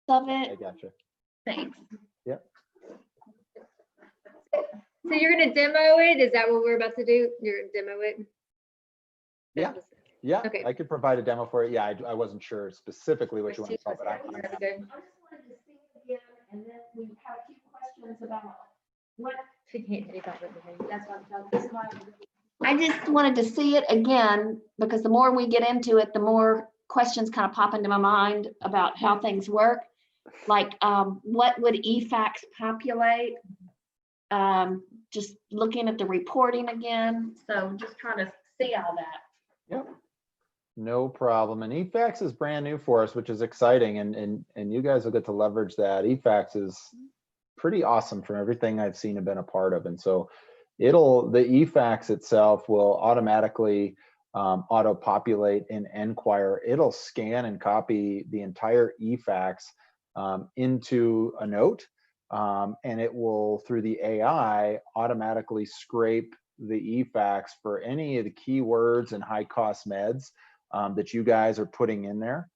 of I it. gotcha. Thanks. Yep. So you're gonna demo it? Is that what we're about to do? You're gonna demo it? Yeah. Yeah, Okay. I could provide a demo for it. Yeah, I wasn't sure specifically what you want to solve, but That'd be good. I just wanted to see it again, and then we had a few questions about what. She can't do that with me. That's what I just wanted to see it again, because the more we get into it, the more questions kind of pop into my mind about how things work. Like, what would eFax populate? Just looking at the reporting again. So just trying to see all that. Yep. No problem. And eFax is brand new for us, which is exciting. And you guys will get to leverage that. eFax is pretty awesome from everything I've seen and been a part of. And so the eFax itself will automatically auto-populate in Enquire. It'll scan and copy the entire eFax into a note. And it will, through the AI, automatically scrape the eFax for any of the keywords and high cost meds that you guys are putting in there,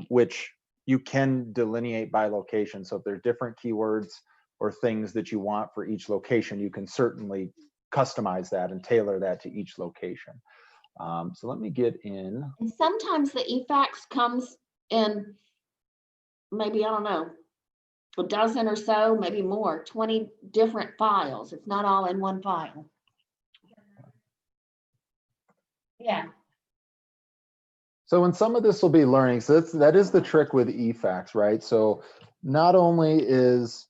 which you can delineate by location. So if there's different keywords or things that you want for each location, you can certainly customize that and tailor that to each location. So let me get in. And sometimes the eFax comes in maybe, I don't know, a dozen or so, maybe more, 20 different files. It's not all in one file. Yeah. So in some of this will be learning. So that is the trick with eFax, right? So not only is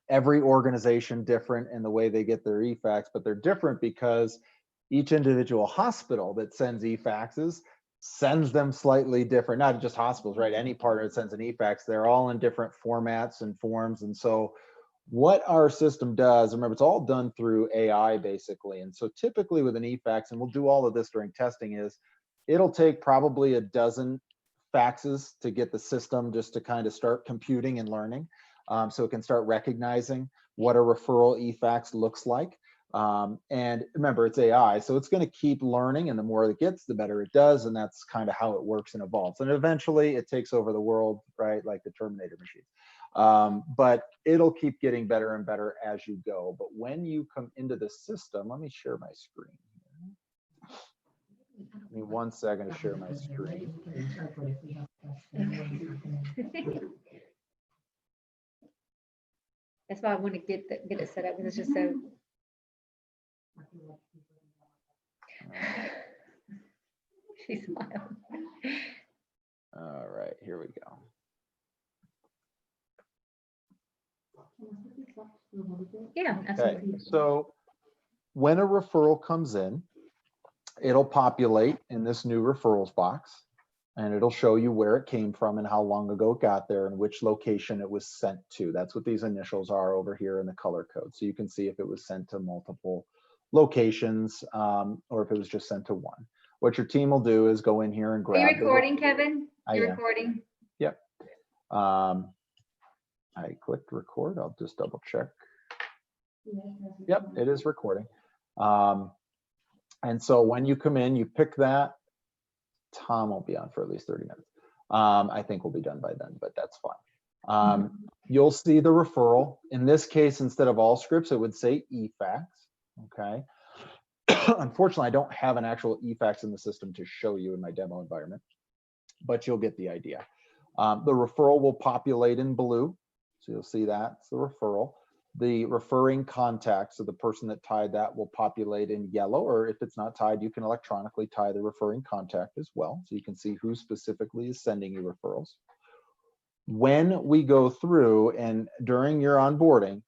every organization different in the way they get their eFax, but they're different because each individual hospital that sends eFaxes sends them slightly different, not just hospitals, right? Any partner that sends an eFax, they're all in different formats and forms. And so what our system does, remember, it's all done through AI basically. And so typically with an eFax, and we'll do all of this during testing, is it'll take probably a dozen faxes to get the system just to kind of start computing and learning. So it can start recognizing what a referral eFax looks like. And remember, it's AI, so it's going to keep learning, and the more it gets, the better it does. And that's kind of how it works and evolves. And eventually it takes over the world, right? Like the Terminator machine. But it'll keep getting better and better as you go. But when you come into the system, let me share my screen. Give me 1 second to share my screen. That's why I want to get it set up, because it's just so. She smiled. All right, here we go. Yeah, Okay, absolutely. so when a referral comes in, it'll populate in this new referrals box, and it'll show you where it came from and how long ago it got there and which location it was sent to. That's what these initials are over here in the color code. So you can see if it was sent to multiple locations or if it was just sent to one. What your team will do is go in here and grab. Are you recording, Kevin? You're am. recording? Yep. I clicked record. I'll just double check. Yep, it is recording. And so when you come in, you pick that. Tom won't be on for at least 30 minutes. I think we'll be done by then, but that's fine. You'll see the referral. In this case, instead of all scripts, it would say eFax. Okay. Unfortunately, I don't have an actual eFax in the system to show you in my demo environment, but you'll get the idea. The referral will populate in blue. So you'll see that's the referral. The referring contact, so the person that tied that, will populate in yellow, or if it's not tied, you can electronically tie the referring contact as well. So you can see who specifically is sending you referrals. When we go through and during your onboarding,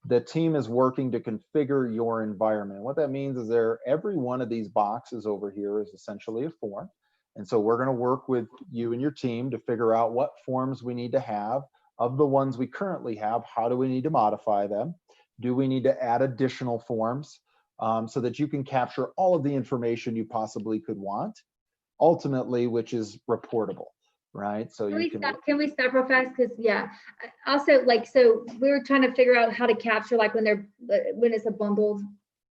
the team is working to configure your environment. What that means is every one of these boxes over here is essentially a form. And so we're going to work with you and your team to figure out what forms we need to have. Of the ones we currently have, how do we need to modify them? Do we need to add additional forms so that you can capture all of the information you possibly could want, ultimately, which is reportable, right? So Can we stop real fast? Because yeah, also like, so we were trying to figure out how to capture like when it's a bundled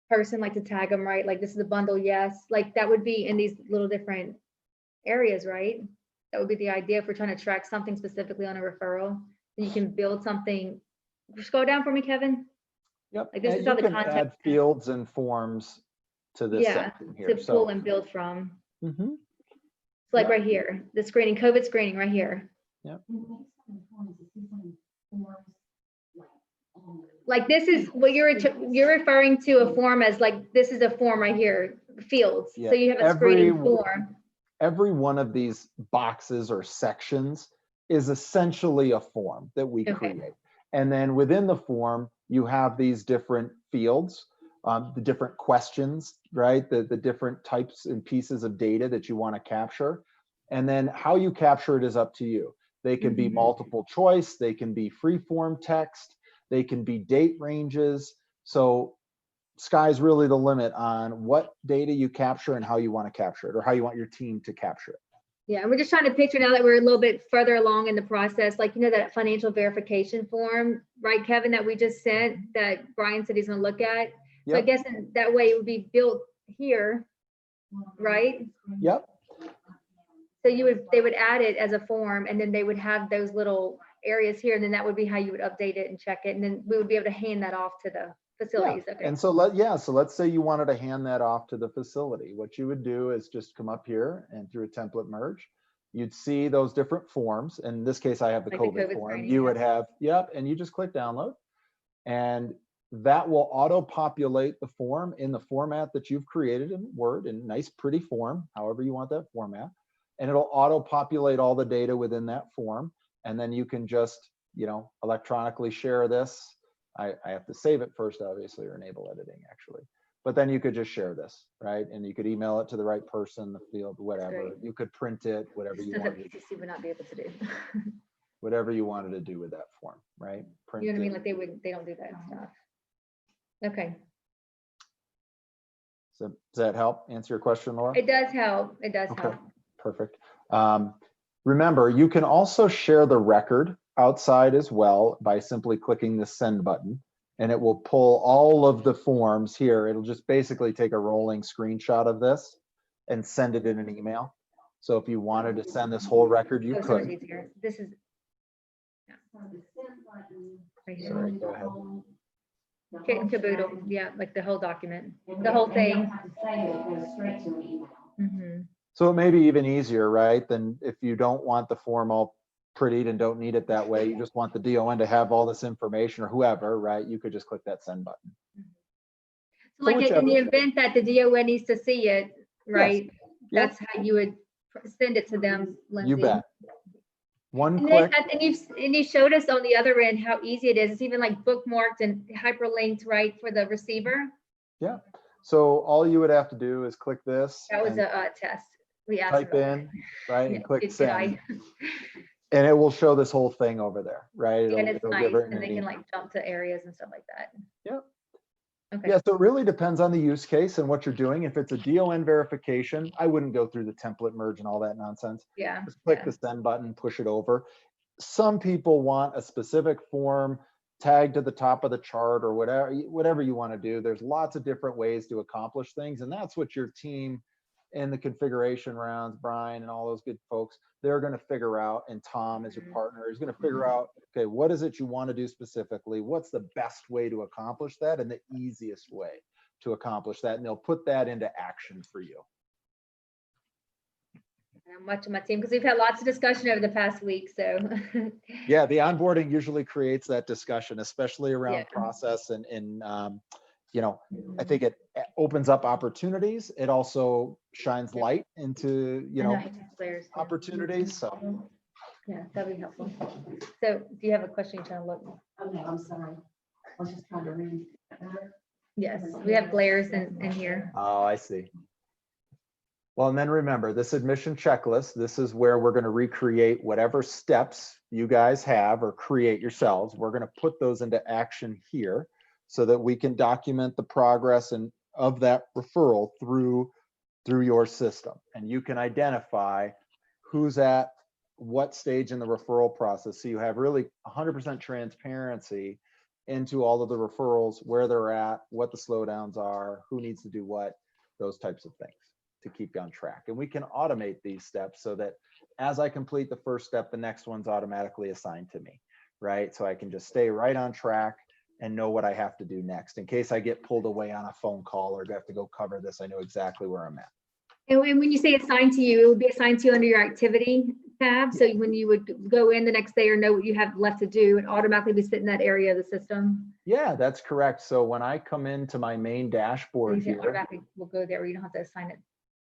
person, like to tag them, right? Like this is a bundle, yes. Like that would be in these little different areas, right? That would be the idea if we're trying to track something specifically on a referral. Then you can build something. Scroll down for me, Kevin. Yep. Like, this and is all you the can content. add fields and forms to this Yeah, section here. to pull and build from. Mhm. It's like Yeah. right here, the screening, COVID screening right here. Like this is what you're referring to a form as, like, this is a form right here, fields. Yeah, So you have a every screening form. every one of these boxes or sections is essentially a form that we Okay. create. And then within the form, you have these different fields, the different questions, right? The different types and pieces of data that you want to capture. And then how you capture it is up to you. They can be Mhm. multiple choice, they can be free form text, they can be date ranges. So sky's really the limit on what data you capture and how you want to capture it, or how you want your team to capture it. Yeah, and we're just trying to picture now that we're a little bit further along in the process, like, you know, that financial verification form, right, Kevin, that we just sent, that Brian said he's gonna look at. So I Yep. guess in that way it would be built here, right? Yep. So they would add it as a form, and then they would have those little areas here, and then that would be how you would update it and check it, and then we would be able to hand that off to the facilities. Okay. And so let's say you wanted to hand that off to the facility. What you would do is just come up here and through a template merge, you'd see those different forms. In this case, I have the Like the COVID COVID form. screening, You would have, and you just click download, and that will auto-populate the form in the format that you've created in Word, in nice, pretty form, however you want that format. And it'll auto-populate all the data within that form. And then you can just, electronically share this. I have to save it first, obviously, or enable editing, actually. But then you could just share this, right? And you could email it to the right person, the field, whatever. Great. You could print it, whatever you Stuff that wanted, PCC would not be able to do. whatever you wanted to do with that form, right? Print You know what I mean? it. Like they don't do that stuff. Okay, So does that help answer your question, Laura? it does help. It does Okay, help. perfect. Remember, you can also share the record outside as well by simply clicking the send button, and it will pull all of the forms here. It'll just basically take a rolling screenshot of this and send it in an email. So if you wanted to send this whole record, you Oh, so much could. easier. This is. Yeah. Right here. Sorry, go ahead. Kit and caboodle, yeah, like the whole document, the whole thing. Mhm. So it may be even easier, right? Than if you don't want the form all prettied and don't need it that way. You just want the DON to have all this information, or whoever, right? You could just click that send button. So like in the whichever. event that the DON needs to see it, right? That's how you would send it to them, Lindsay. You bet. One And click. then, and you showed us on the other end how easy it is. It's even like bookmarked and hyperlinked, right, for the receiver. Yeah. So all you would have to do is click this. That was and a test. We asked type about in, right, it. and click Did send. I? And it will show this whole thing over there, right? Yeah, and it's it'll nice, give it and an they can email. like jump to areas and stuff like that. Yeah. Okay. Yeah, so it really depends on the use case and what you're doing. If it's a DON verification, I wouldn't go through the template merge and all that nonsense. Yeah. Just click yeah. the send button, push it over. Some people want a specific form tagged to the top of the chart or whatever you want to do. There's lots of different ways to accomplish things. And that's what your team in the configuration rounds, Brian and all those good folks, they're going to figure out. And Tom as your partner is going to figure out, okay, what is it you want to do specifically? What's the best way to accomplish that and the easiest way to accomplish that? And they'll put that into action for you. Much of my team, because we've had lots of discussion over the past week. So yeah, the onboarding usually creates that discussion, especially around Yeah. process and I think it opens up opportunities. It also shines light into, I know I have players, yeah. opportunities. So Yeah, that'd be helpful. So do you have a question you're trying to look? Okay, I'm sorry. I was just trying to read. Yes, we have glares in here. oh, I see. Well, and then remember this admission checklist, this is where we're going to recreate whatever steps you guys have or create yourselves. We're going to put those into action here so that we can document the progress and of that referral through your system. And you can identify who's at what stage in the referral process. So you have really 100% transparency into all of the referrals, where they're at, what the slowdowns are, who needs to do what, those types of things to keep you on track. And we can automate these steps so that as I complete the first step, the next one's automatically assigned to me, right? So I can just stay right on track and know what I have to do next. In case I get pulled away on a phone call or have to go cover this, I know exactly where I'm at. And when you say assigned to you, it would be assigned to you under your activity tab. So when you would go in the next day or know what you have left to do, it automatically be sit in that area of the system. Yeah, that's correct. So when I come into my main dashboard You say here, automatically will go there, or you don't have to assign it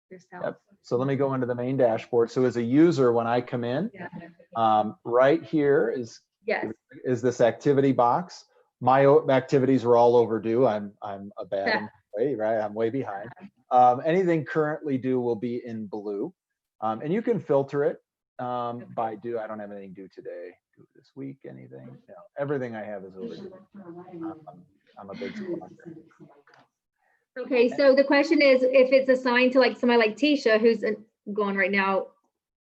yourself. yep. So let me go into the main dashboard. So as a user, when I come in, Yeah. right here is Yes. this activity box. My activities are all overdue. I'm a bad employee, right? I'm way behind. Anything currently due will be in blue. And you can filter it by due. I don't have anything due today, due this week, anything. No, everything I have is overdue. I'm a big sponsor. Okay, so the question is, if it's assigned to like somebody like Tisha, who's going right now,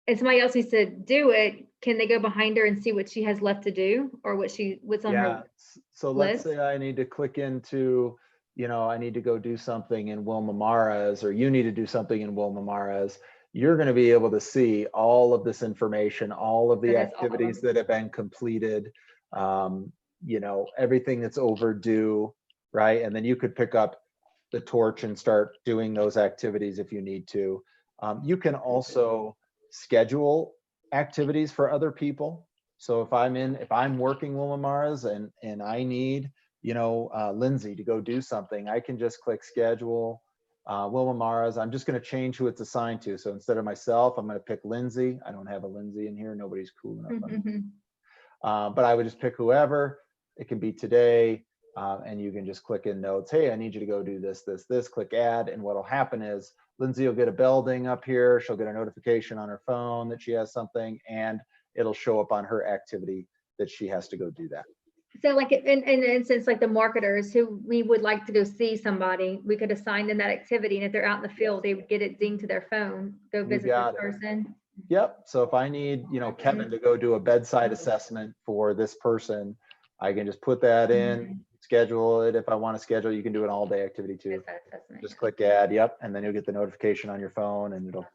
and somebody else needs to do it, can they go behind her and see what she has left to do, or what's on her? So let's list? say I need to click into, I need to go do something in Wilma Mara's, or you need to do something in Wilma Mara's. You're going to be able to see all of this information, all of the That is all of activities them. that have been completed, everything that's overdue, right? And then you could pick up the torch and start doing those activities if you need to. You can also schedule activities for other people. So if I'm working Wilma Mara's and I need, Lindsay to go do something, I can just click schedule Wilma Mara's. I'm just going to change who it's assigned to. So instead of myself, I'm going to pick Lindsay. I don't have a Lindsay in here. Nobody's cool enough. But I would just pick whoever. It can be today. And you can just click in notes. Hey, I need you to go do this, click add. And what'll happen is Lindsay will get a bell ding up here. She'll get a notification on her phone that she has something, and it'll show up on her activity that she has to go do that. So like in an instance, like the marketers who we would like to go see somebody, we could assign them that activity. And if they're out in the field, they would get it dinged to their phone, go visit this person. Yep. So if I need, Kevin to go do a bedside assessment for this person, I can just put that in, schedule it. If I want to schedule, you can do an all day activity too. Just click add. Yep. And then you'll get the notification on your phone and it'll.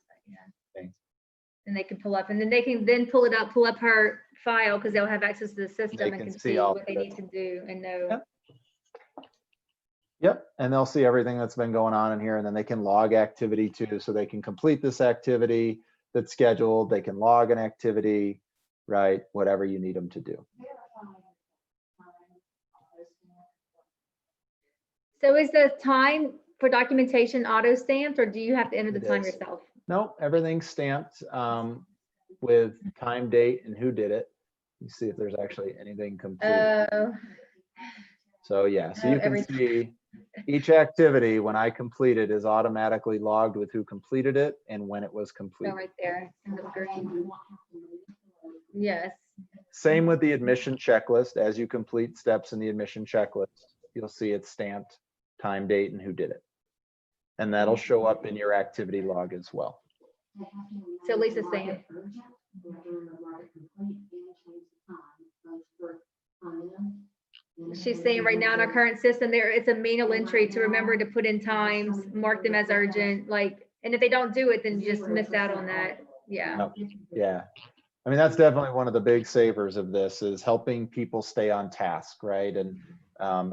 And they can pull up, and then they can pull up her file, because they'll have access to the system and can see what they need to do and know. Yep. And they'll see everything that's been going on in here, and then they can log activity too. So they can complete this activity that's scheduled. They can log an activity, right? Whatever you need them to do. So is the time for documentation auto stamped, or do you have to enter the time yourself? No, everything's stamped with time, date, and who did it. You see if there's actually anything complete. So yeah, so you can see each activity when I complete it is automatically logged with who completed it and when it was completed. Right there in the screen. Yes. Same with the admission checklist. As you complete steps in the admission checklist, you'll see it's stamped, time, date, and who did it. And that'll show up in your activity log as well. So Lisa's saying. She's saying right now in our current system, it's a manual entry to remember to put in times, mark them as urgent, and if they don't do it, then you just miss out on that. Yeah. Yeah. I mean, that's definitely one of the big savers of this, is helping people stay on task, right? And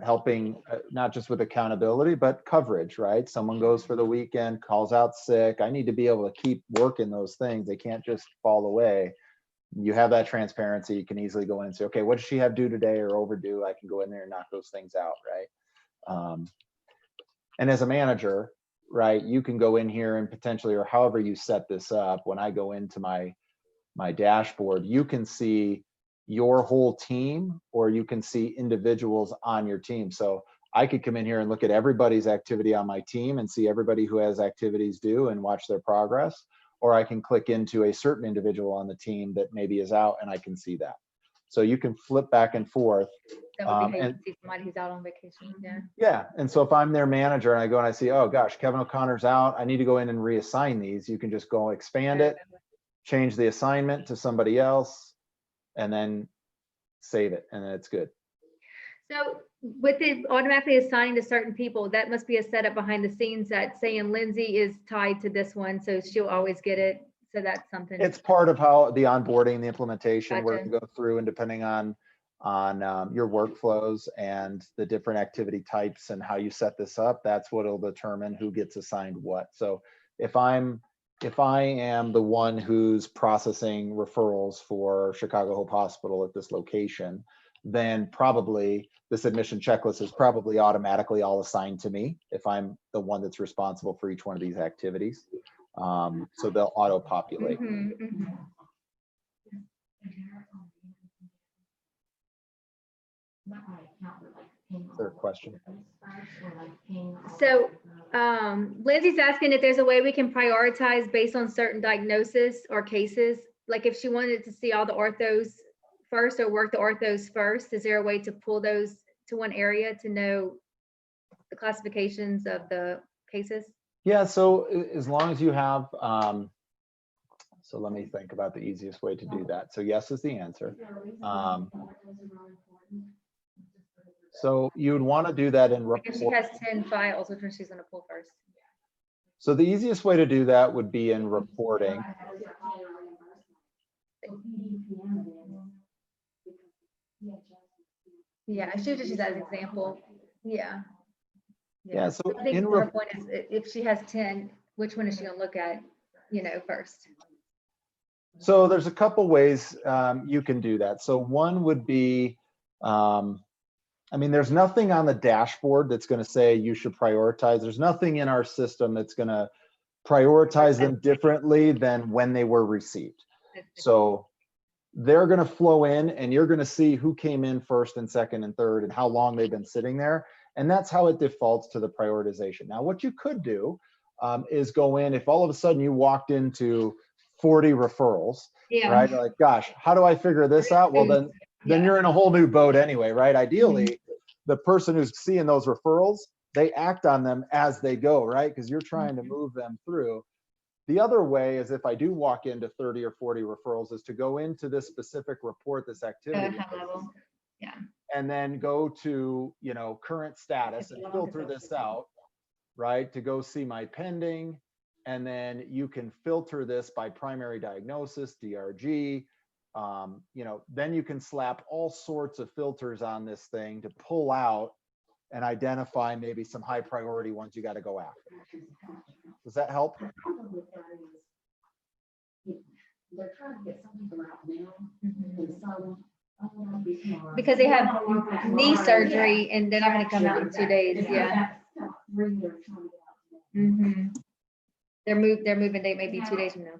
helping not just with accountability, but coverage, right? Someone goes for the weekend, calls out sick. I need to be able to keep working those things. They can't just fall away. You have that transparency. You can easily go in and say, okay, what does she have due today or overdue? I can go in there and knock those things out, right? And as a manager, right, you can go in here and potentially, or however you set this up, when I go into my dashboard, you can see your whole team, or you can see individuals on your team. So I could come in here and look at everybody's activity on my team and see everybody who has activities due and watch their progress. Or I can click into a certain individual on the team that maybe is out, and I can see that. So you can flip back and forth. That would be how you can see somebody who's out on vacation. Yeah. Yeah. And so if I'm their manager and I go and I see, oh gosh, Kevin O'Connor's out, I need to go in and reassign these. You can just go expand it, change the assignment to somebody else, and then save it, and then it's good. So with it automatically assigning to certain people, that must be a setup behind the scenes that saying Lindsay is tied to this one, so she'll always get it. So that's something. It's part of how the onboarding, the implementation, we're Gotcha. gonna go through, and depending on your workflows and the different activity types and how you set this up, that's what'll determine who gets assigned what. So if I am the one who's processing referrals for Chicago Hope Hospital at this location, then probably this admission checklist is probably automatically all assigned to me if I'm the one that's responsible for each one of these activities. So they'll auto-populate. Mhm, mhm. Is there a question? So Lindsay's asking if there's a way we can prioritize based on certain diagnosis or cases. Like if she wanted to see all the orthos first or work the orthos first, is there a way to pull those to one area to know the classifications of the cases? Yeah, so as long as you have, so let me think about the easiest way to do that. So yes is the answer. So you would want to do that in Like if she report. has 10 files, which one she's gonna pull first? So the easiest way to do that would be in reporting. Yeah, I should just use that as an example. Yeah. Yeah, so I think in her point is if she has 10, which one is she gonna look at, first? So there's a couple ways you can do that. So one would be, I mean, there's nothing on the dashboard that's going to say you should prioritize. There's nothing in our system that's going to prioritize them differently than when they were received. So they're going to flow in and you're going to see who came in first and second and third and how long they've been sitting there. And that's how it defaults to the prioritization. Now, what you could do is go in, if all of a sudden you walked into 40 referrals, Yeah. right? You're like, gosh, how do I figure this out? Well, then you're in a whole new boat anyway, right? Ideally, the person who's seeing those referrals, they act on them as they go, right? Because you're trying to move them through. The other way is if I do walk into 30 or 40 referrals is to go into this specific report, this activity, High level. Yeah. and then go to, current status and filter this out, right? To go see my pending. And then you can filter this by primary diagnosis, DRG. Then you can slap all sorts of filters on this thing to pull out and identify maybe some high priority ones you got to go after. Does that help? They're trying to get some people out now, and some. Because they have knee surgery and they're not gonna come out in 2 days, yeah. Their moving date may be 2 days from now.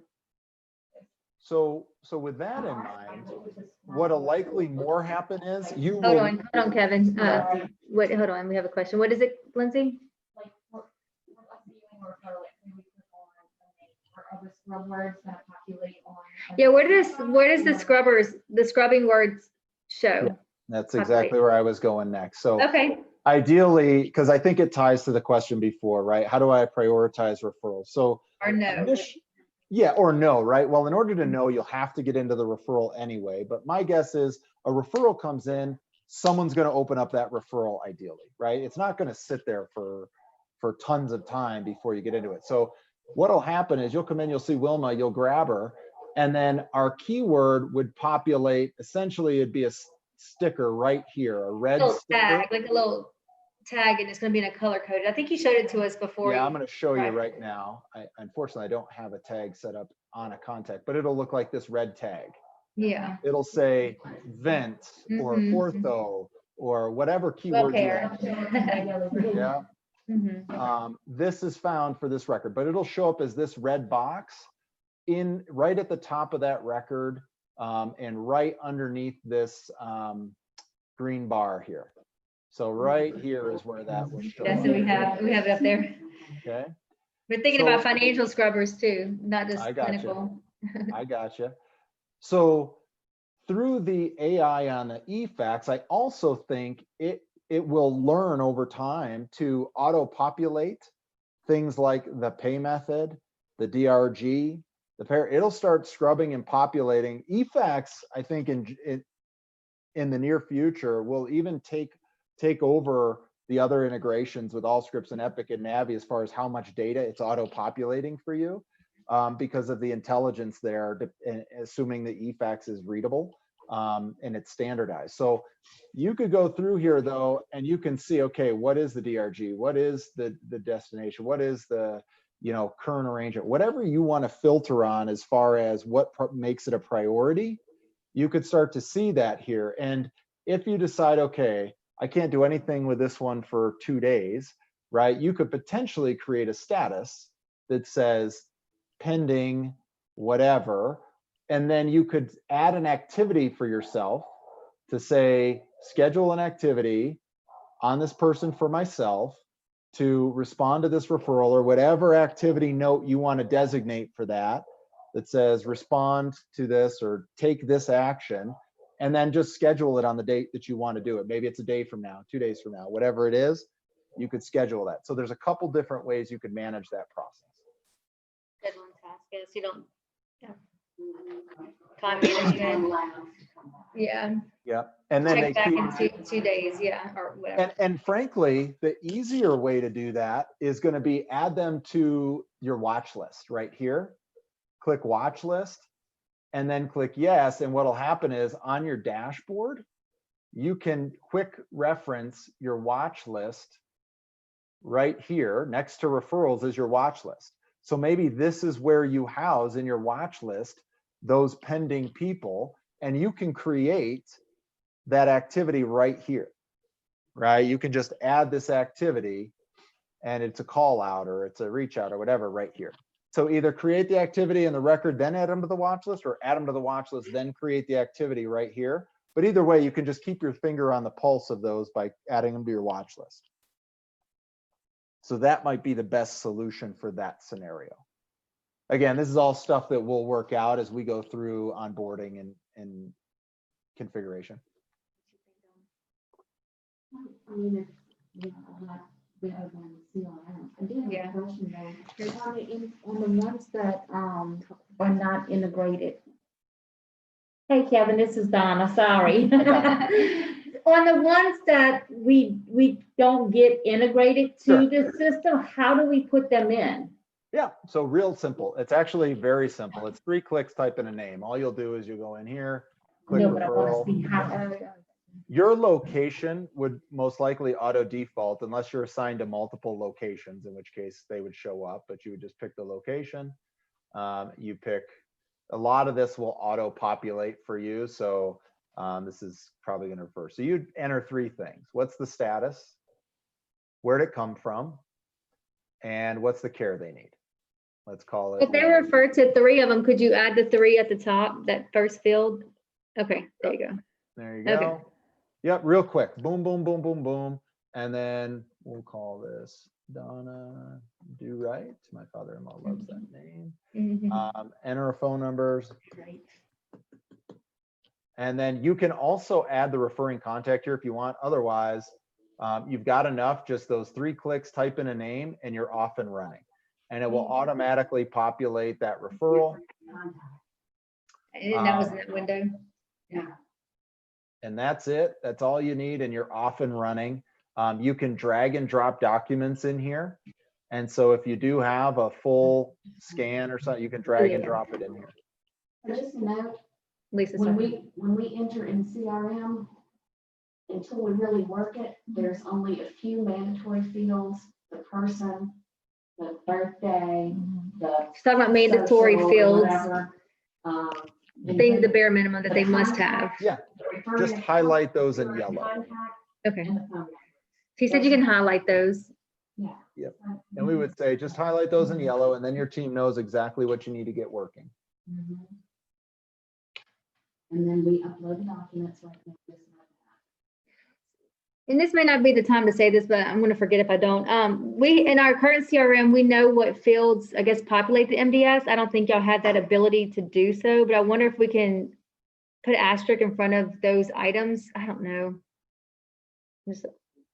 So with that in mind, what'll likely more happen is you Hold will. on, Kevin. Hold on, we have a question. What is it, Lindsay? Like what viewing or photo like we click on or other scrub words that populate on. Yeah, where does the scrubbing words show? Yeah, that's exactly where I was going next. So Okay. ideally, because I think it ties to the question before, right? How do I prioritize referrals? So Or no. Yeah, or no, right? Well, in order to know, you'll have to get into the referral anyway. But my guess is a referral comes in, someone's going to open up that referral ideally, right? It's not going to sit there for tons of time before you get into it. So what'll happen is you'll come in, you'll see Wilma, you'll grab her, and then our keyword would populate. Essentially, it'd be a sticker right here, a red Little sticker. tag, like a little tag, and it's going to be in a color coded. I think you showed it to us before. Yeah, I'm going to show you right now. Unfortunately, I don't have a tag set up on a contact, but it'll look like this red tag. Yeah. It'll say vent or ortho or whatever keyword you have. Yeah. This is found for this record, but it'll show up as this red box right at the top of that record and right underneath this green bar here. So right here is where that will show That's up. what we have it up there. Okay. We're thinking So- about financial scrubbers too, not just I gotcha. clinical. I gotcha. So through the AI on the eFax, I also think it will learn over time to auto-populate things like the pay method, the DRG, it'll start scrubbing and populating. eFax, I think in the near future, will even take over the other integrations with Allscripts and Epic and Navi as far as how much data it's auto-populating for you. because of the intelligence there, assuming the eFax is readable and it's standardized. So you could go through here though, and you can see, okay, what is the DRG? What is the destination? What is the, you know, current arrangement? Whatever you want to filter on as far as what makes it a priority, you could start to see that here. And if you decide, okay, I can't do anything with this one for 2 days, right? You could potentially create a status that says pending whatever, and then you could add an activity for yourself to say, schedule an activity on this person for myself to respond to this referral, or whatever activity note you want to designate for that, that says respond to this or take this action, and then just schedule it on the date that you want to do it. Maybe it's a day from now, 2 days from now, whatever it is, you could schedule that. So there's a couple different ways you could manage that process. Deadline task, yes, you don't. Time management, yeah. Yeah, and then Check back they in 2 days, yeah, or whatever. and frankly, the easier way to do that is going to be add them to your watch list right here. Click watch list and then click yes. And what'll happen is on your dashboard, you can quick reference your watch list right here. Next to referrals is your watch list. So maybe this is where you house in your watch list those pending people, and you can create that activity right here, right? You can just add this activity and it's a call out or it's a reach out or whatever right here. So either create the activity in the record, then add them to the watch list, or add them to the watch list, then create the activity right here. But either way, you can just keep your finger on the pulse of those by adding them to your watch list. So that might be the best solution for that scenario. Again, this is all stuff that we'll work out as we go through onboarding and configuration. I mean, if, like, we have on the CRM. I did have Yeah. a question though. On the ones that, are not integrated. Hey, Kevin, this is Donna, sorry. On the ones that we don't get integrated to Sure. the system, how do we put them in? Yeah, so real simple. It's actually very simple. It's 3 clicks, type in a name. All you'll do is you go in here, click No, but I want to referral. see how. Your location would most likely auto default unless you're assigned to multiple locations, in which case they would show up, but you would just pick the location. You pick, a lot of this will auto populate for you. So this is probably going to refer. So you'd enter 3 things. What's the status? Where'd it come from? And what's the care they need? Let's call it. If they refer to 3 of them, could you add the 3 at the top, that first field? Okay, there you go. There you go. Okay. Yep, real quick. Boom, boom, boom, boom, boom. And then we'll call this Donna Do Right. My father-in-law loves that name. Mhm. Enter a phone numbers. Great. And then you can also add the referring contact here if you want. Otherwise, you've got enough, just those 3 clicks, type in a name, and you're off and running. And it will automatically populate that referral. And that was in that window. Yeah. And that's it. That's all you need, and you're off and running. You can drag and drop documents in here. And so if you do have a full scan or something, you can drag and drop it in here. Just a note, Lisa, when sorry. we enter in CRM, until we really work it, there's only a few mandatory fields, the person, the birthday, the. She's talking about mandatory social or fields, whatever, and things, the then bare minimum that they must have. Yeah, the referring just account, highlight those in the yellow. contact, Okay. and the phone number. She said you can highlight those. Yeah. Yep. And we would say, just highlight those in yellow, and then your team knows exactly what you need to get working. Mhm. And then we upload the documents like this and like that. And this may not be the time to say this, but I'm gonna forget if I don't. We, in our current CRM, we know what fields, I guess, populate the MDS. I don't think y'all have that ability to do so, but I wonder if we can put asterisk in front of those items. I don't know. Just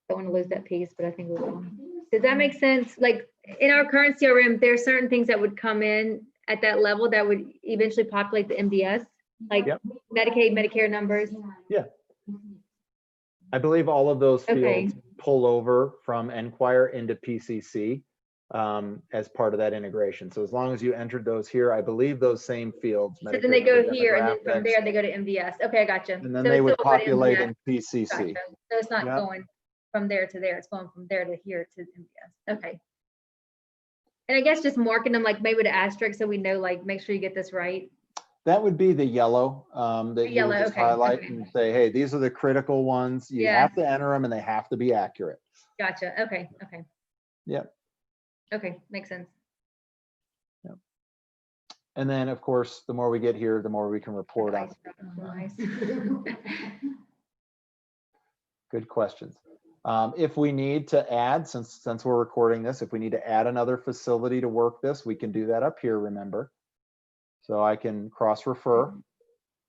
don't want to lose that piece, but I think we will. Does that make sense? Like in our current CRM, there are certain things that would come in at that level that would eventually populate the MDS, like Yep. Medicaid, Medicare numbers. Yeah. I believe all of those Okay. fields pull over from Enquire into PCC. as part of that integration. So as long as you entered those here, I believe those same fields. So then they Medicare go here and then from demographics, there they go to MVS. Okay, I gotcha. and then So they it's would still going to populate MVS. in PCC. Gotcha. So it's not Yep. going from there to there. It's going from there to here to MVS. Okay. And I guess just marking them like maybe with an asterisk so we know, like, make sure you get this right. That would be the yellow that you yellow, would just okay, highlight okay. and say, hey, these are the critical ones. You Yeah. have to enter them and they have to be accurate. Gotcha. Okay. Okay. Yep. Okay. Makes sense. And then, of course, the more we get here, the more we can report on. Nice. Good questions. If we need to add, since we're recording this, if we need to add another facility to work this, we can do that up here, remember? So I can cross-refer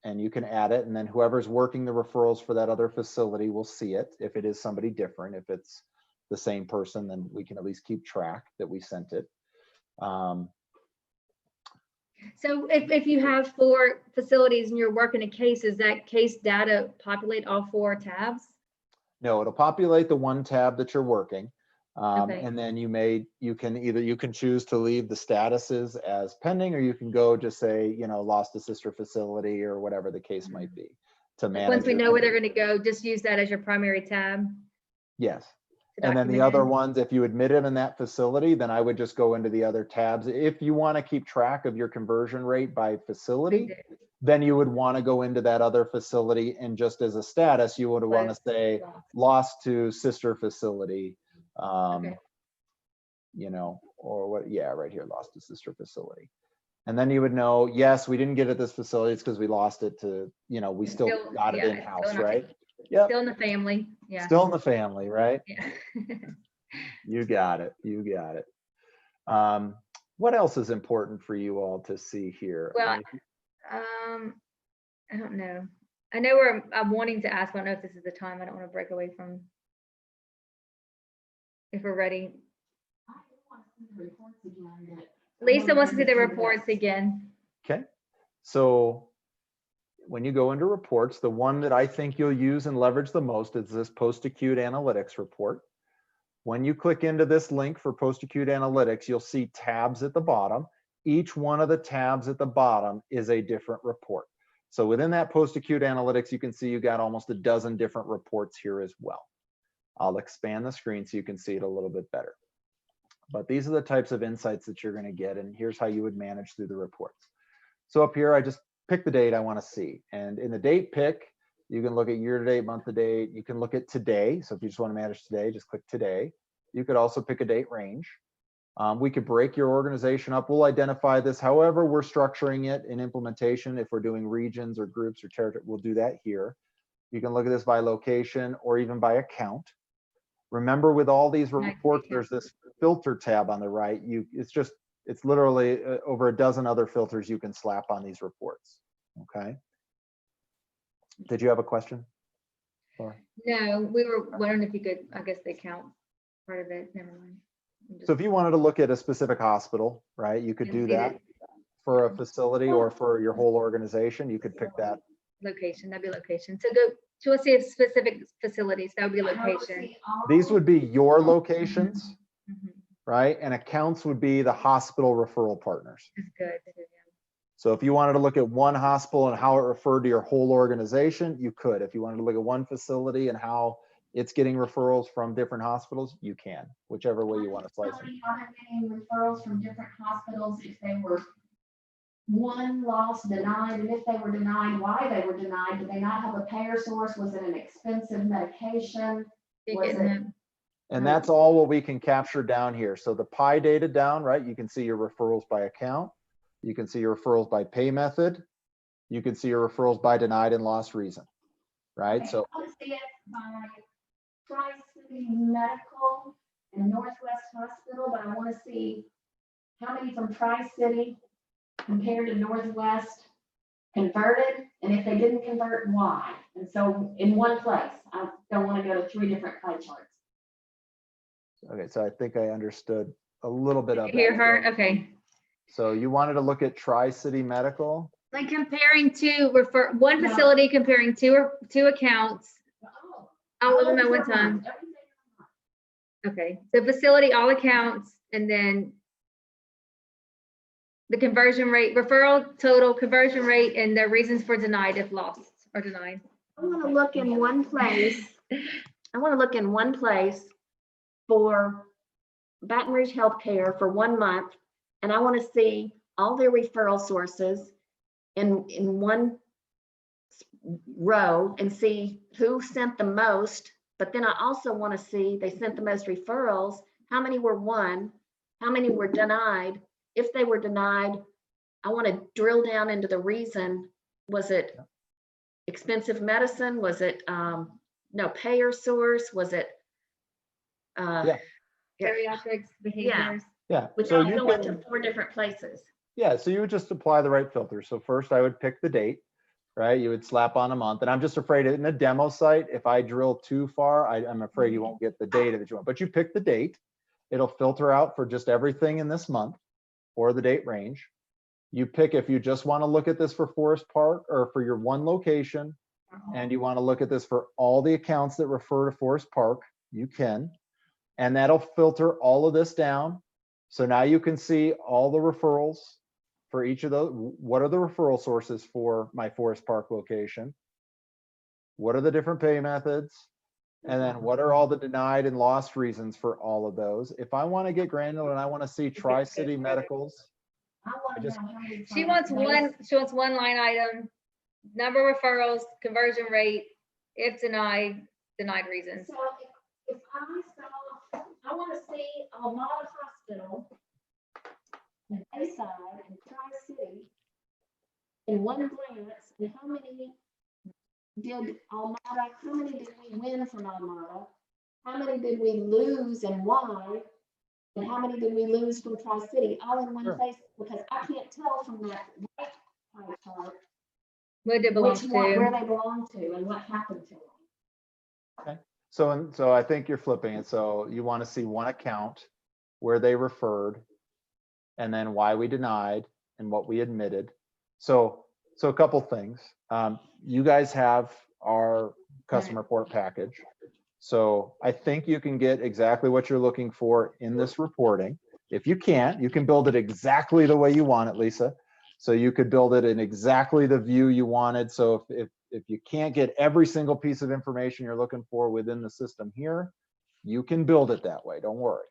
and you can add it, and then whoever's working the referrals for that other facility will see it. If it is somebody different, if it's the same person, then we can at least keep track that we sent it. So if you have 4 facilities and you're working a case, does that case data populate all 4 tabs? No, it'll populate the one tab that you're working. Okay. And then you can choose to leave the statuses as pending, or you can go just say, you know, lost a sister facility or whatever the case might be to manage. Once we your know where they're conversion. going to go, just use that as your primary tab. Yes. to And then the document other it. ones, if you admit it in that facility, then I would just go into the other tabs. If you want to keep track of your conversion rate by facility, then you would want to go into that other facility, and just as a status, you would want to say lost to sister facility, Okay. you know, or what, yeah, right here, lost to sister facility. And then you would know, yes, we didn't get it at this facility, it's because we lost it to, you know, we still got it yeah, it's in-house, still in our right? Yep, Still in the family. Yeah. still in the family, right? Yeah. You got it. You got it. What else is important for you all to see here? Well, I don't know. I know I'm wanting to ask, but I don't know if this is the time. I don't want to break away from. If we're ready. Lisa wants to see the reports again. Okay. So when you go into reports, the one that I think you'll use and leverage the most is this post-acute analytics report. When you click into this link for post-acute analytics, you'll see tabs at the bottom. Each one of the tabs at the bottom is a different report. So within that post-acute analytics, you can see you got almost a dozen different reports here as well. I'll expand the screen so you can see it a little bit better. But these are the types of insights that you're going to get, and here's how you would manage through the reports. So up here, I just pick the date I want to see. And in the date pick, you can look at year-to-date, month-to-date. You can look at today. So if you just want to manage today, just click today. You could also pick a date range. We could break your organization up. We'll identify this however we're structuring it in implementation. If we're doing regions or groups or territory, we'll do that here. You can look at this by location or even by account. Remember, with all these reports, there's this filter tab on the right. It's literally over a dozen other filters you can slap on these reports. Okay. Did you have a question? Laura? No, we were wondering if you could, I guess the account part of it, never mind. So if you wanted to look at a specific hospital, right, you could do that for a facility or for your whole organization. You could pick that. Location, that'd be location. So go to let's see if specific facilities, that would be location. These would be your locations, Mhm. right? And accounts would be the hospital referral partners. That's good. So if you wanted to look at one hospital and how it referred to your whole organization, you could. If you wanted to look at one facility and how it's getting referrals from different hospitals, you can, whichever way you want to slice it. Are getting referrals from different hospitals if they were one lost, denied, and if they were denied, why they were denied? Did they not have a payer source? Was it an expensive medication? Was it? And that's all what we can capture down here. So the pie data down, right? You can see your referrals by account. You can see your referrals by pay method. You can see your referrals by denied and lost reason, right? Okay, So I want to see it by Tri-City Medical and Northwest Hospital, but I want to see how many from Tri-City compared to Northwest converted, and if they didn't convert, why? And so in one place, I don't want to go to 3 different pie charts. okay, so I think I understood a little bit of Did you hear that. her? Okay. So you wanted to look at Tri-City Medical? Like comparing one facility comparing two accounts. I'll look them at one time. Okay, so facility, all accounts, and then the conversion rate, referral total, conversion rate, and the reasons for denied if lost or denied. I want to look in one place. I want to look in one place for Baton Rouge Healthcare for 1 month. And I want to see all their referral sources in one row and see who sent the most. But then I also want to see they sent the most referrals, how many were won, how many were denied. If they were denied, I want to drill down into the reason. Was it expensive medicine? Was it no payer source? Was it Geriatrics, behaviors. Yeah. which So I you go into can, 4 different places. yeah, so you would just apply the right filter. So first I would pick the date, right? You would slap on a month. And I'm just afraid in a demo site, if I drill too far, I'm afraid you won't get the data that you want. But you pick the date. It'll filter out for just everything in this month or the date range. You pick if you just want to look at this for Forest Park or for your one location, and you want to look at this for all the accounts that refer to Forest Park, you can. And that'll filter all of this down. So now you can see all the referrals for each of those. What are the referral sources for my Forest Park location? What are the different pay methods? And then what are all the denied and lost reasons for all of those? If I want to get granular and I want to see Tri-City Medicals, I want to just- know how many. She times wants they- one line item, number of referrals, conversion rate, if denied, denied reasons. So if I want to see Almada Hospital and Bayside and Tri-City in one glance, and how many did Almada, how many did we win from Almada? How many did we lose and why? And how many did we lose from Tri-City, all in one Sure. place? Because I can't tell from that right pie chart What it belongs which one, where to. they belong to and what happened to them. so I think you're flipping it. So you want to see one account where they referred, and then why we denied and what we admitted. So a couple things. You guys have our custom report package. So I think you can get exactly what you're looking for in this reporting. If you can't, you can build it exactly the way you want it, Lisa. So you could build it in exactly the view you wanted. So if you can't get every single piece of information you're looking for within the system here, you can build it that way. Don't worry.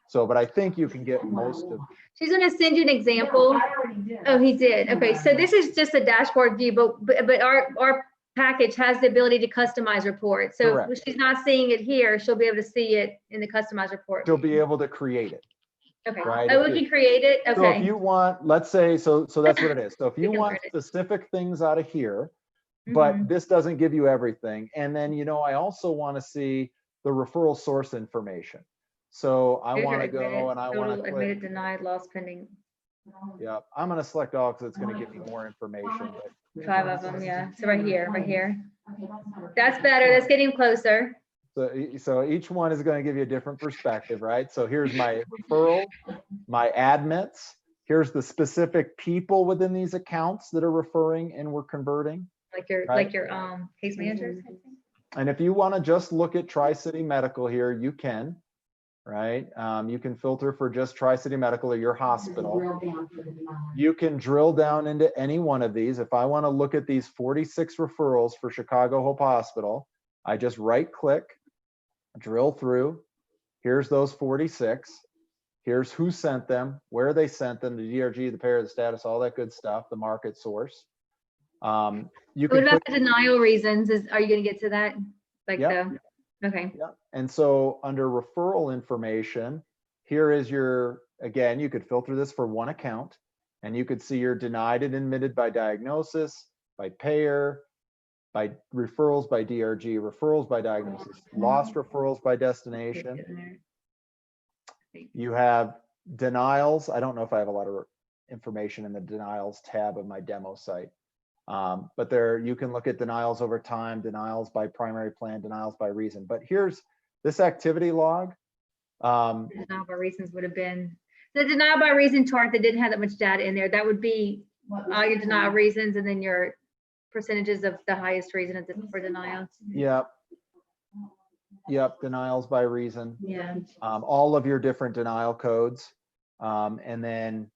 So, but I think you can get most of. She's gonna send you an example. No, I already did. Oh, he did. Okay, so this is just a dashboard view, but our package has the ability to customize reports. So Correct. if she's not seeing it here, she'll be able to see it in the customized report. You'll be able to create it. Okay. right, Oh, if we you- can create it? So if Okay. you want, let's say, so that's what it is. So if you We want convert it. specific things out of here, but Mhm. this doesn't give you everything. And then, I also want to see the referral source information. So I Here's your want to go admitted, and I want total to click, admitted, denied, lost pending. yeah, I'm going to select all because it's going to give you more information. but- 5 of them, yeah. So right here, right here. Okay, that's not- That's better. That's getting closer. So each one is going to give you a different perspective, right? So here's my referral, my admits. Here's the specific people within these accounts that are referring and we're converting. Like your Right. case managers. And if you want to just look at Tri-City Medical here, you can, right? You can filter for just Tri-City Medical or your hospital. Drill down for the denial. You can drill down into any one of these. If I want to look at these 46 referrals for Chicago Hope Hospital, I just right click, drill through. Here's those 46. Here's who sent them, where they sent them, the DRG, the payer, the status, all that good stuff, the market source. You What can about click, the denial reasons? Are you gonna get to that? Like Yep. okay. yeah. And so under referral information, here is your, again, you could filter this for one account and you could see your denied and admitted by diagnosis, by payer, by referrals by DRG, referrals by diagnosis, lost referrals by destination. You have denials. I don't know if I have a lot of information in the denials tab of my demo site. But there you can look at denials over time, denials by primary plan, denials by reason. But here's this activity log. Denial by reasons would have been the denial by reason chart that didn't have that much data in there. That would be What was all your the denial reasons and then your percentages of the highest reason for denial. Yeah. Yep, denials by reason, Yeah. all of your different denial codes, and then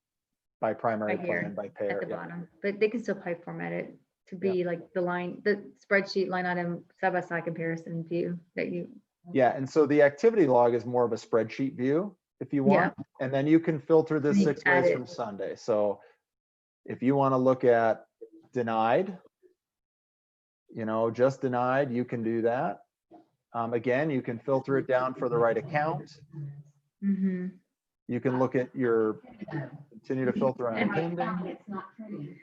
by primary Right here, plan, by At payer. the Yep. bottom, but they can still pipe format it to be like the spreadsheet line item side-by-side comparison view that you, Yeah, and so the activity log is more of a spreadsheet view if you want, and then you can filter this You 6 add ways it. from Sunday. So if you want to look at denied, just denied, you can do that. Again, you can filter it down for the right account. mhm. You can look at continue to filter on pending. It's not pretty.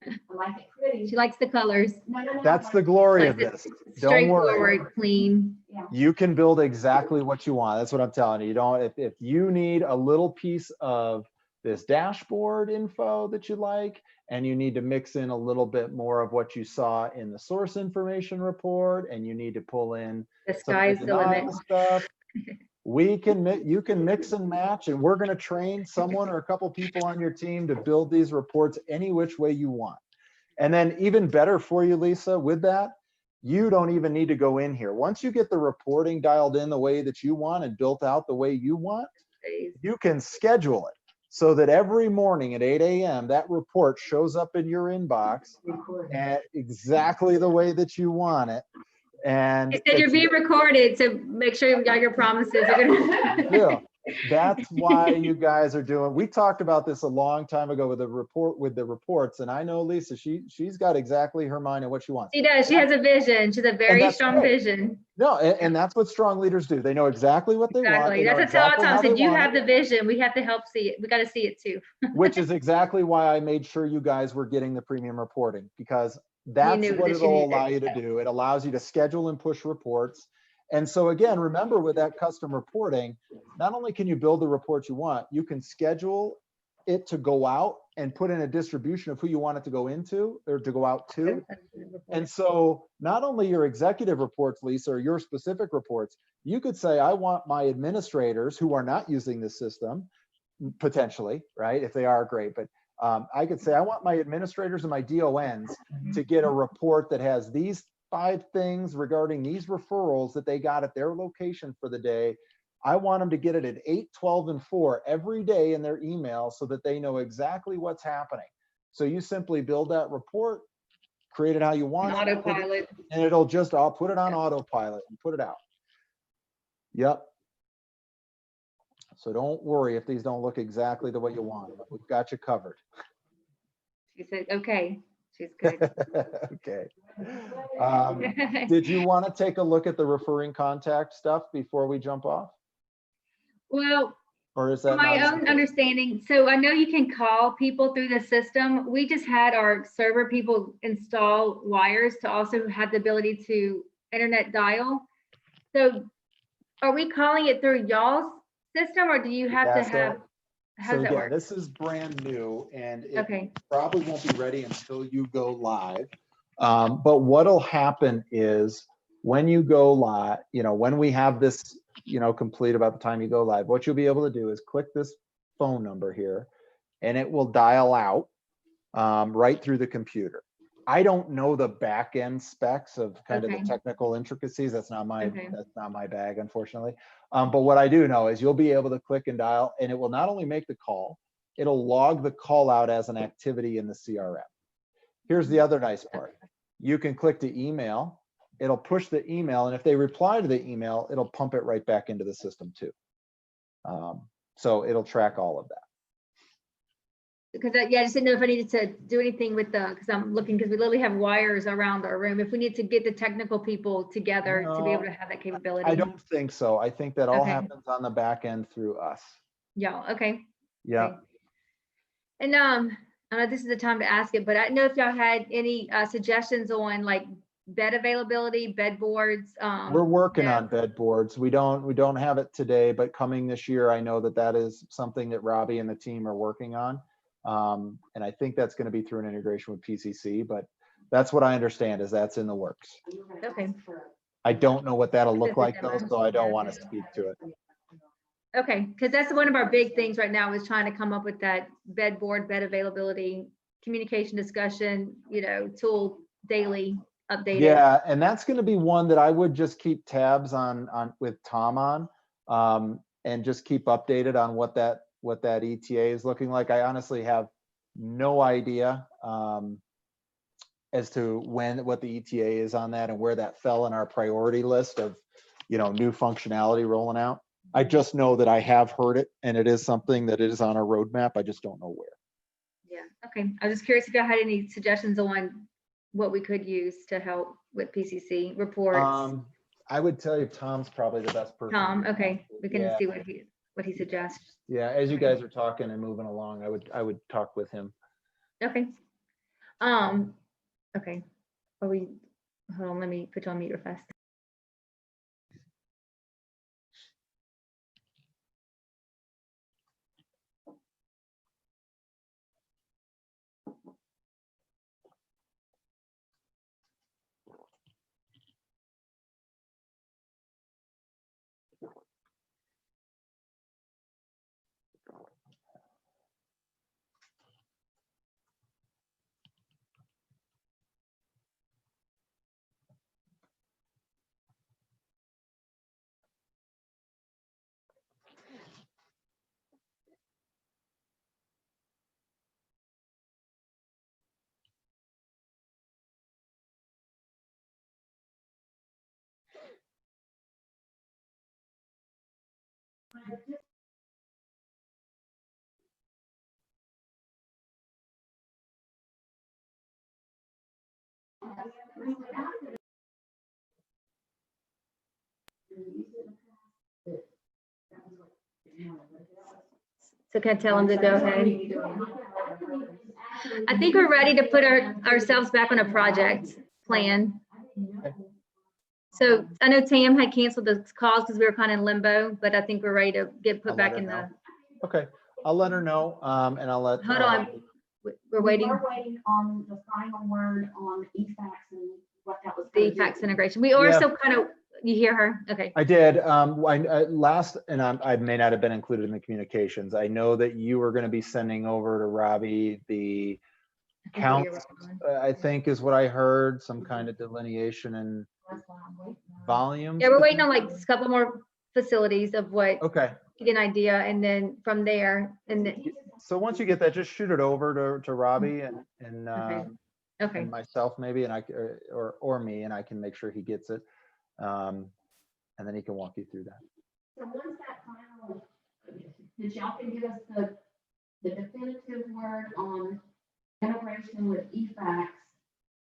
I like it pretty. She likes the colors, No. That's the glory of Like this. Don't worry. straightforward, clean. You can build exactly what you want. That's what I'm telling you. You don't, if you need a little piece of this dashboard info that you like, and you need to mix in a little bit more of what you saw in the source information report, and you need to pull in The some of sky's the the limit. denial stuff, you can mix and match, and we're going to train someone or a couple people on your team to build these reports any which way you want. And then even better for you, Lisa, with that, you don't even need to go in here. Once you get the reporting dialed in the way that you want and built out the way you want, you can schedule it so that every morning at 8 a.m. that report shows up in your inbox at exactly the way that you want it. And It said you're being recorded, so make sure you got your promises. yeah, that's why you guys are doing. We talked about this a long time ago with the reports, and I know Lisa, she's got exactly her mind and what she wants. She does. She has a vision. She's a very that's strong great. vision. No, and that's what strong leaders do. They know exactly what they want. Exactly. They know That's what I exactly tell how Tom. they Said you want have it, the vision. We have to help see it. We got to see it too. which is exactly why I made sure you guys were getting the premium reporting, because that's knew what that you it'll needed. allow you to do. It allows you to schedule and push reports. And so again, remember with that custom reporting, not only can you build the report you want, you can schedule it to go out and put in a distribution of who you want it to go into or to go out to. And so not only your executive reports, Lisa, or your specific reports, you could say, I want my administrators who are not using this system, potentially, right? If they are, great. But I could say, I want my administrators and my DONs to get a report that has these 5 things regarding these referrals that they got at their location for the day. I want them to get it at 8, 12, and 4 every day in their email so that they know exactly what's happening. So you simply build that report, create it how you want it, Autopilot. and I'll put it on autopilot and put it out. Yep. So don't worry if these don't look exactly the way you want. We've got you covered. She said, okay. She's good. Okay. Did you want to take a look at the referring contact stuff before we jump off? Well, Or is that my not as own understanding, so I know you can call people through the system. We just had our server people install wires to also have the ability to internet dial. So are we calling it through y'all's system, or do you have Yeah, to have, how So does that again, work? this is brand new and it Okay, probably won't be ready until you go live. But what'll happen is when you go live, when we have this, complete about the time you go live, what you'll be able to do is click this phone number here and it will dial out right through the computer. I don't know the back end specs of kind of Okay. the technical intricacies. That's not my Okay. bag, unfortunately. But what I do know is you'll be able to click and dial, and it will not only make the call, it'll log the call out as an activity in the CRM. Here's the other nice part. You can click to email, it'll push the email, and if they reply to the email, it'll pump it right back into the system too. So it'll track all of that. because yeah, I just didn't know if I needed to do anything with because I'm looking, because we literally have wires around our room. If we need to get the technical people together to be able to have that capability. I don't think so. I think that all Okay. happens on the back end through us. Yeah, okay. Yeah. Okay. And I know this is the time to ask it, but I don't know if y'all had any suggestions on like bed availability, bed boards. We're working yeah. on bed boards. We don't have it today, but coming this year, I know that is something that Robbie and the team are working on. And I think that's going to be through an integration with PCC, but that's what I understand is that's in the works. Okay. I don't know what that'll look Just a like though, demo. so I don't want to speak to it. Okay, because that's one of our big things right now is trying to come up with that bed board, bed availability, communication discussion, tool daily updated. Yeah, and that's going to be one that I would just keep tabs on with Tom on, and just keep updated on what that ETA is looking like. I honestly have no idea as to what the ETA is on that and where that fell in our priority list of, new functionality rolling out. I just know that I have heard it, and it is something that is on our roadmap. I just don't know where. Yeah, okay. I was just curious if you had any suggestions on what we could use to help with PCC reports. I would tell you Tom's probably the best person. Tom, okay, we can Yeah. see what he suggests. Yeah, as you guys are talking and moving along, I would talk with him. Okay. Okay. Hold on, let me put you on mute real fast. So can I tell him to go ahead? I think we're ready to put ourselves back on a project plan. So I know Tam had canceled the calls because we were kind of in limbo, but I think we're ready to get put I'll back let in her the, Okay, I'll let her know, and I'll let. hold on, we're waiting, We're waiting on the final word on EFAX and what that was. the gonna do. fax integration. We are Yeah. still kind of, you hear her? Okay. I did. Last, and I may not have been included in the communications. I know that you were going to be sending over to Robbie the I think what you're counts. working on. I think is what I heard. Some kind of delineation and That's what I'm waiting on. volumes. Yeah, we're waiting on like a couple more facilities of what, Okay, get an idea, and then from there, and then, so once you get that, just shoot it over to Robbie and okay. and myself maybe, and or me, and I can make sure he gets it, and then he can walk you through that. So once that final, that y'all can give us the definitive word on integration with EFAX,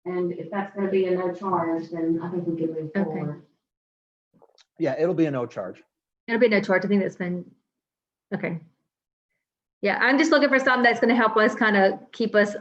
and if that's gonna be a no charge, then I think we can move Okay. forward. Yeah, it'll be a no charge. It'll be no charge. I think that's been, okay. Yeah, I'm just looking for something that's gonna help us kind of keep us.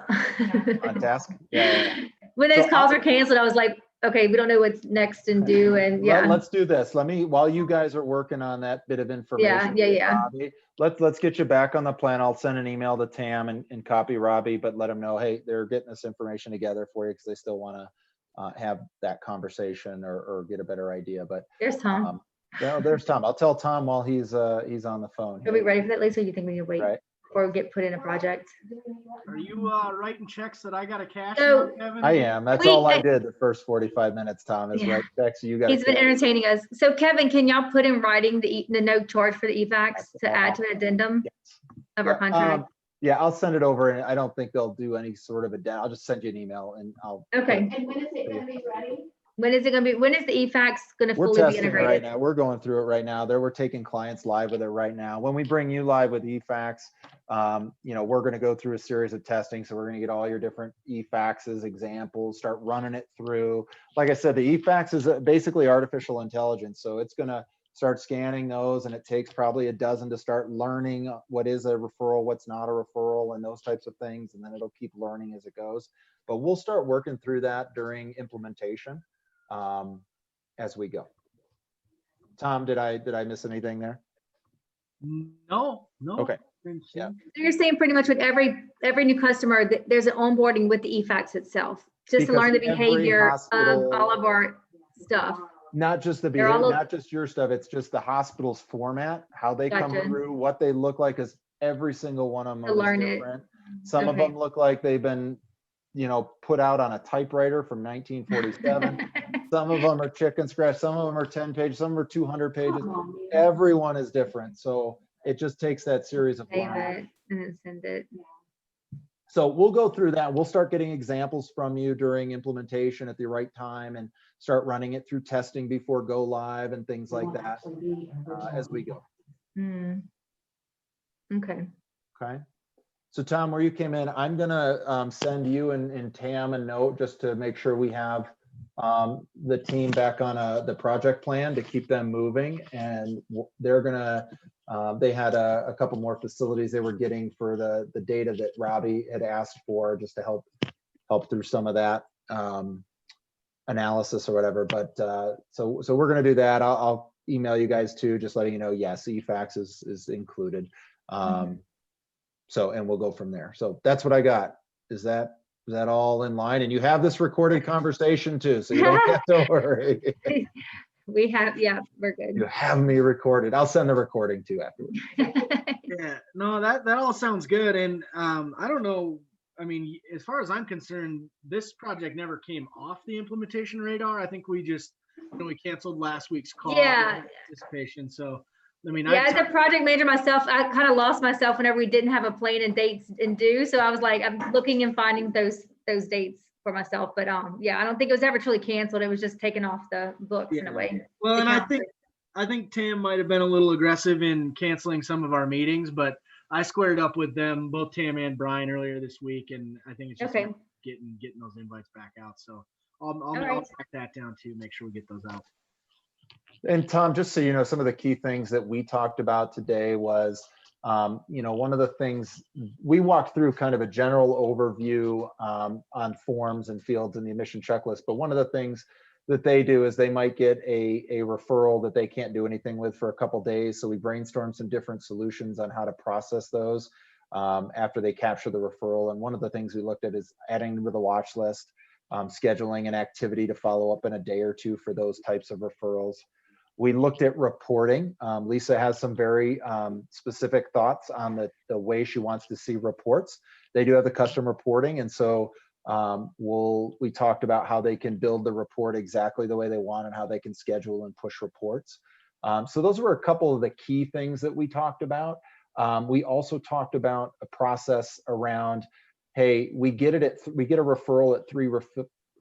On task. Yeah. When those So calls I'll- are canceled, I was like, okay, we don't know what's next and do, and yeah. Let's do this. While you guys are working on that bit of information. with yeah. Robbie, let's get you back on the plan. I'll send an email to Tam and copy Robbie, but let him know, hey, they're getting this information together for you because they still want to have that conversation or get a better idea. But There's Tom. there's Tom. I'll tell Tom while he's on the phone. Are we here. ready for that, Lisa? Or you think we need to wait Right. or get put in a project? Are you writing checks that I gotta cash So- now, Kevin? I am. That's We- all I did the first 45 minutes, Tom, is Yeah. write checks. You got He's been entertaining us. So Kevin, can y'all put in writing the no charge for the EFAX to add to an addendum of our contract? Yeah, I'll send it over, and I don't think they'll do any sort of I'll just send you an email and I'll. Okay. And when is it gonna be ready? When is it gonna be, when is the EFAX gonna We're fully be testing it right integrated? now. We're going through it right now. We're taking clients live with it right now. When we bring you live with EFAX, we're going to go through a series of testing. So we're going to get all your different EFAXs, examples, start running it through. Like I said, the EFAX is basically artificial intelligence. So it's going to start scanning those, and it takes probably a dozen to start learning what is a referral, what's not a referral, and those types of things. And then it'll keep learning as it goes. But we'll start working through that during implementation as we go. Tom, did I miss anything there? No. Okay. Didn't see. Yeah. So you're saying pretty much with every new customer, there's an onboarding with the EFAX itself, just to Because learn the every behavior of hospital- all of our stuff. Not just the They're all behavior, over- not just your stuff, it's just the hospital's format, how they come Gotcha. through, what they look like, because every single one of them To is learn it. different. Some of Okay. them look like they've been put out on a typewriter from 1947. Some of them are chicken scratch, some of them are 10 pages, some are 200 pages. Come on, man. Everyone is different. So it just takes that series of Save lines. it and then send it. So we'll go through that. We'll start getting examples from you during implementation at the right time and start running it through testing before go live and things like that as we go. Hmm. Okay. Okay. So Tom, where you came in, I'm gonna send you and Tam a note just to make sure we have the team back on the project plan to keep them moving. And they're gonna, they had a couple more facilities they were getting for the data that Robbie had asked for, just to help through some of that analysis or whatever. But so we're gonna do that. I'll email you guys too, just letting you know, yes, EFAX is included. So, and we'll go from there. So that's what I got. Is that all in line? And you have this recorded conversation too, so you don't have to worry. We have, yeah, we're good. You have me recorded. I'll send the recording too afterwards. Yeah, no, that all sounds good. And I don't know. I mean, as far as I'm concerned, this project never came off the implementation radar. I think we just, we canceled last week's call. Yeah. Anticipation. So, I mean, Yeah, as a project manager myself, I kind of lost myself whenever we didn't have a plan and dates and due. So I was like, I'm looking and finding those dates for myself. But yeah, I don't think it was ever truly canceled. It was just taken off the books in a way. Well, and Yeah. I think Tam might have been a little aggressive in canceling some of our meetings, but I squared up with them, both Tam and Brian, earlier this week, and I think it's just Okay. getting those invites back out. So I'll right. track that down too, make sure we get those out. And Tom, just so you know, some of the key things that we talked about today was, one of the things we walked through kind of a general overview on forms and fields in the emission checklist. But one of the things that they do is they might get a referral that they can't do anything with for a couple days. So we brainstormed some different solutions on how to process those after they capture the referral. And one of the things we looked at is adding them to the watch list, scheduling an activity to follow up in a day or two for those types of referrals. We looked at reporting. Lisa has some very specific thoughts on the way she wants to see reports. They do have the custom reporting. And so we talked about how they can build the report exactly the way they want and how they can schedule and push reports. So those were a couple of the key things that we talked about. We also talked about a process around, hey, we get a referral at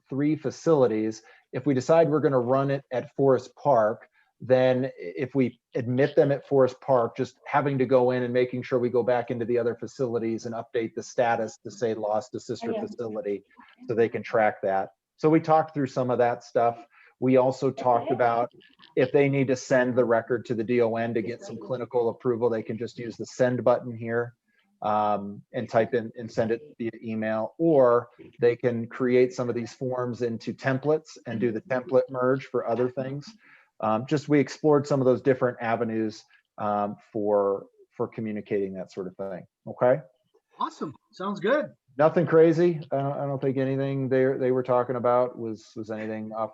three facilities. If we decide we're going to run it at Forest Park, then if we admit them at Forest Park, just having to go in and making sure we go back into the other facilities and update the status to say lost to sister facility so they can track that. So we talked through some of that stuff. We also talked about if they need to send the record to the DON to get some clinical approval, they can just use the send button here and type in and send it via email, or they can create some of these forms into templates and do the template merge for other things. We explored some of those different avenues for communicating that sort of thing. Okay. Awesome. Sounds good. Nothing crazy. I don't think anything they were talking about was anything off,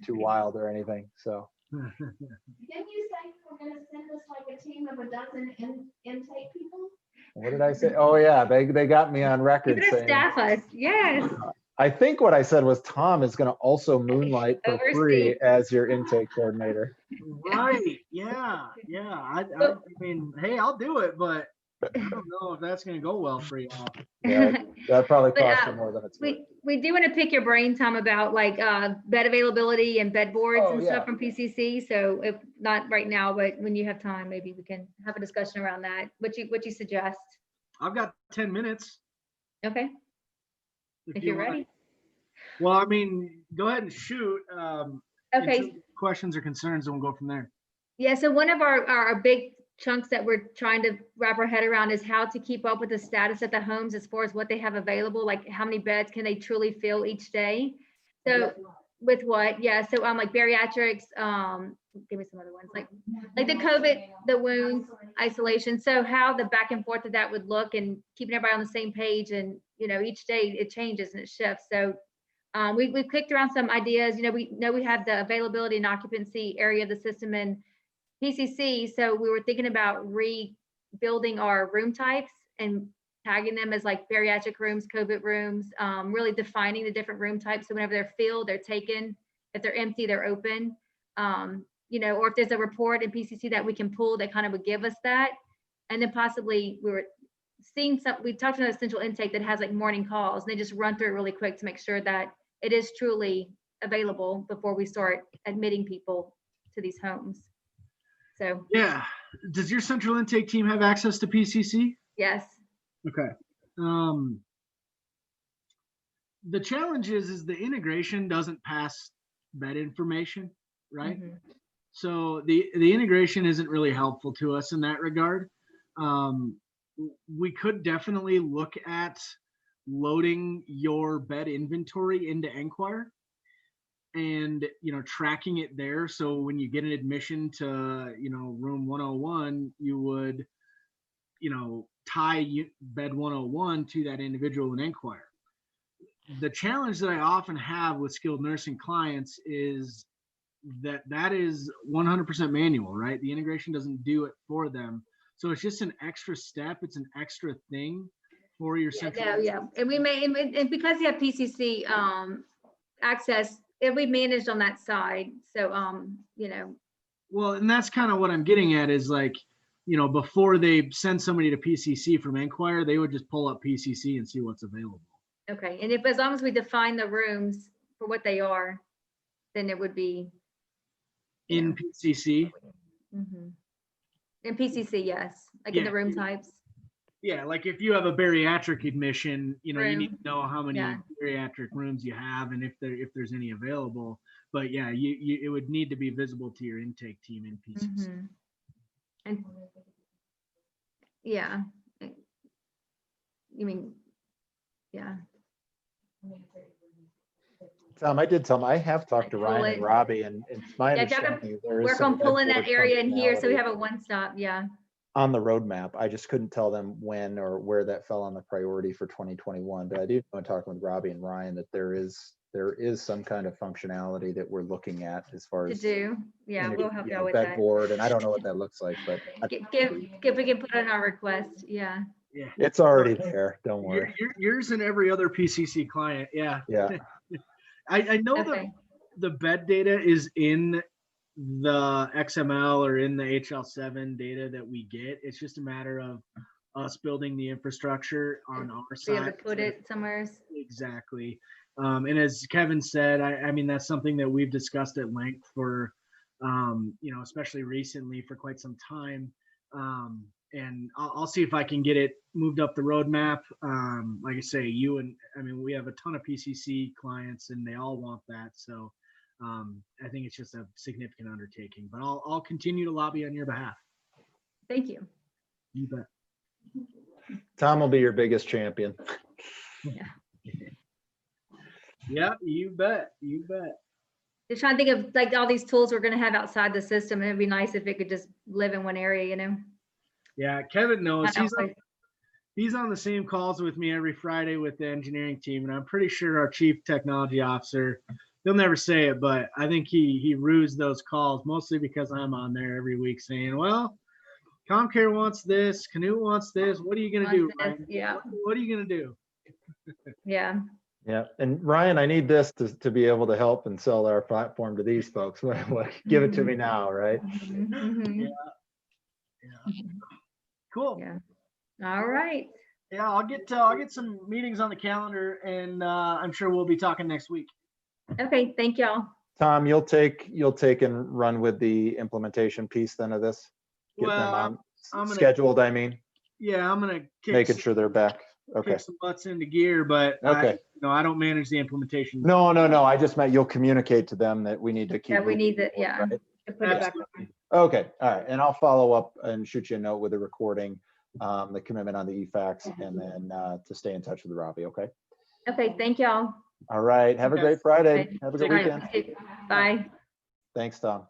too wild or anything. So. Didn't you say you were gonna send us like a team of a dozen intake people? What did I say? Oh yeah, they got me on record You're gonna saying. staff us. Yes. I think what I said was Tom is going to also moonlight for free as your intake coordinator. Right. Yeah. I mean, hey, I'll do it, but I don't know if that's going to go well for you all. Yeah, that probably But, costs you more than it's worth. we do want to pick your brain, Tom, about like bed availability and bed boards Oh, and yeah. stuff from PCC. So if not right now, but when you have time, maybe we can have a discussion around that. What you suggest? I've got 10 minutes. Okay, if you're want. ready. Well, I mean, go ahead and shoot. Okay. Questions or concerns, and we'll go from there. Yeah, so one of our big chunks that we're trying to wrap our head around is how to keep up with the status at the homes as far as what they have available, like how many beds can they truly fill each day? So with what? Yeah, so like bariatrics, give me some other ones, like the COVID, the wounds, isolation. So how the back and forth of that would look and keeping everybody on the same page, and each day it changes and it shifts. So we've clicked around some ideas. We know we have the availability and occupancy area of the system in PCC. So we were thinking about rebuilding our room types and tagging them as like bariatric rooms, COVID rooms, really defining the different room types. So whenever they're filled, they're taken. If they're empty, they're open. You know, or if there's a report in PCC that we can pull that kind of would give us that. And then possibly we were seeing we talked about a central intake that has like morning calls, and they just run through it really quick to make sure that it is truly available before we start admitting people to these homes. So Yeah. Does your central intake team have access to PCC? yes. Okay. The challenge is the integration doesn't pass bed information, right? Mhm. So the integration isn't really helpful to us in that regard. We could definitely look at loading your bed inventory into Enquire and, you know, tracking it there. So when you get an admission to, you know, room 101, you would, you know, tie bed 101 to that individual in Enquire. The challenge that I often have with skilled nursing clients is that is 100% manual, right? The integration doesn't do it for them. So it's just an extra step. It's an extra thing for your central. No, yeah, and we may, and because you have PCC access, it'll be managed on that side. So, you know. Well, and that's kind of what I'm getting at is like, you know, before they send somebody to PCC from Enquire, they would just pull up PCC and see what's available. Okay, and if, as long as we define the rooms for what they are, then it would be. In PCC. Mhm. In PCC, yes, like in the Yeah. room types. Yeah, like if you have a bariatric admission, you know, you need Room. to know how many Yeah. bariatric rooms you have and if there's any available. But yeah, it would need to be visible to your intake team in PCC. Mhm. And yeah, you mean, yeah. Tom, I did tell them, I have talked to Pull Ryan it. and Robbie, and it's my Yeah, if y'all could understanding there is work some on pulling that headboard area in here, so we functionality have a one-stop, yeah. on the roadmap. I just couldn't tell them when or where that fell on the priority for 2021. But I do want to talk with Robbie and Ryan that there is some kind of functionality that we're looking at as far To as do, yeah, we'll help y'all with that. bedboard, and I don't know what that looks like, but If we can put in our request, yeah. Yeah. it's already there. Don't worry. Yours and every other PCC client. Yeah. Yeah. I know Okay. the bed data is in the XML or in the HL7 data that we get. It's just a matter of us building the infrastructure on our Be able to side. put it somewhere. Exactly. And as Kevin said, I mean, that's something that we've discussed at length for, you know, especially recently for quite some time. And I'll see if I can get it moved up the roadmap. Like I say, we have a ton of PCC clients and they all want that. So I think it's just a significant undertaking, but I'll continue to lobby on your behalf. Thank you. You bet. Tom will be your biggest champion. Yeah, you bet. You bet. Just trying to think of like all these tools we're gonna have outside the system. It'd be nice if it could just live in one area, you know? Yeah, Kevin knows. Not always. He's on the same calls with me every Friday with the engineering team, and I'm pretty sure our chief technology officer, he'll never say it, but I think he rues those calls mostly because I'm on there every week saying, well, ComCare wants this, Canute wants this. What are you gonna do, Ryan? Yeah, What are you gonna do? yeah. Yeah, and Ryan, I need this to be able to help and sell our platform to these folks. Give it to me now, right? Mhm, mhm. Yeah. Cool. Yeah. All right. Yeah, I'll get some meetings on the calendar, and I'm sure we'll be talking next week. Okay, thank y'all. Tom, you'll take and run with the implementation piece then of this? Get them Well, on I'm gonna- scheduled, I mean, Yeah, I'm gonna making sure they're back. Okay. kick some butts into gear, but Okay. I don't manage the implementation. No, I just meant you'll communicate to them that we need to keep. Yeah, we moving need that, forward, yeah. right? To put it back Absolutely. on. Okay, all right, and I'll follow up and shoot you a note with a recording, the commitment on the e-fax, and then to stay in touch with Robbie, okay? Okay, thank y'all. All right, have a Okay. great Friday. Okay. Have a good All right, weekend. okay, bye. Thanks, Tom.